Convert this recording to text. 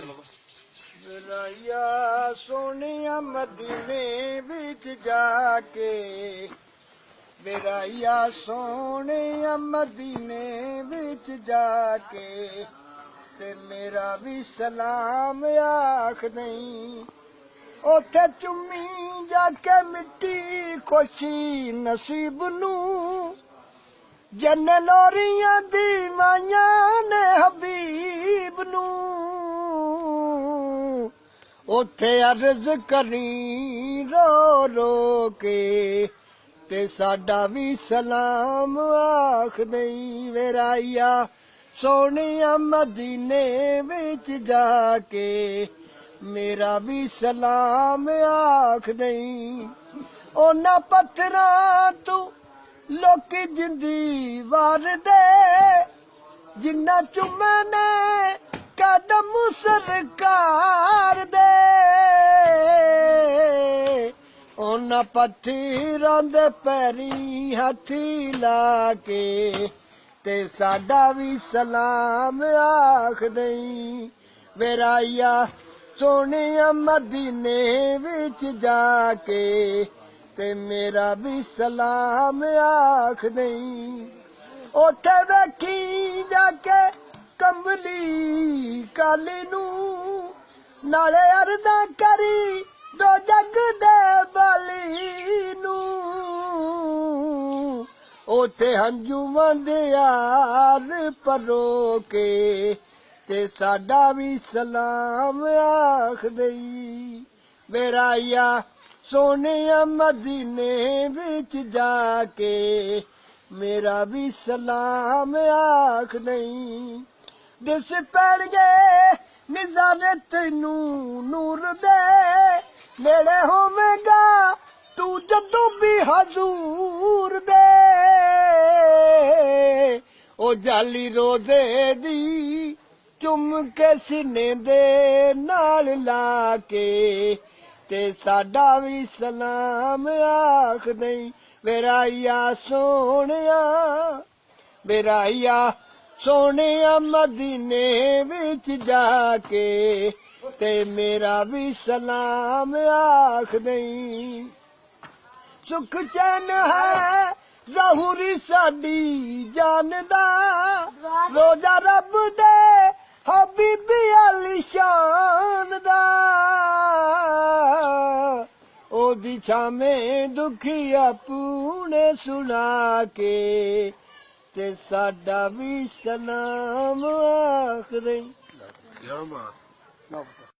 राया सोनिया मदीने विच जाके बेराया सोनिया मदीने विच जाके ते मेरा भी सलाम आख दई ओथे चुम्मी जाके मिट्टी खुशी नसीब नू जन लोरियां दी माइयां ने हबीब नू ओथे अर्ज करी रो रो के ते साडा भी सलाम आख दई वेराइया सोनिया मदीने विच जाके मेरा भी सलाम आख दई ओना पत्थरां तू लोकी जिंदी वार दे जिन्ना चुम्मे ने कदम सरकार दे ओना पत्थरां दे पैरी हथी ला के ते साडा भी सलाम आख दई वेराइया सोनिया मदीने विच जाके ते मेरा भी सलाम आख दई ओथे वेखी जाके कंबली काली नू नाले अरदा करी दो जग दे बाली नू ओथे हंजुमां दे यार परो के ते साडा भी सलाम आख दई वेराइया सोनिया मदीने विच जाके मेरा भी सलाम आख दई दिस पैणगे निज़ारे तैनू नूर दे नेड़े होवेगा तू जदों भी हजूर दे ओ जाली रोज़े दी चुम के सीने दे नाल ला के ते साडा भी सलाम आख दई वेराइया सोनिया मदीने विच जाके ते मेरा भी सलाम आख दई सुख चैन है ज़हूरी साडी जान दा रोजा रब दे हबीबी अली शान दा ओदी छामे दुखिया पूने सुना के ते साडा भी सलाम आख दई।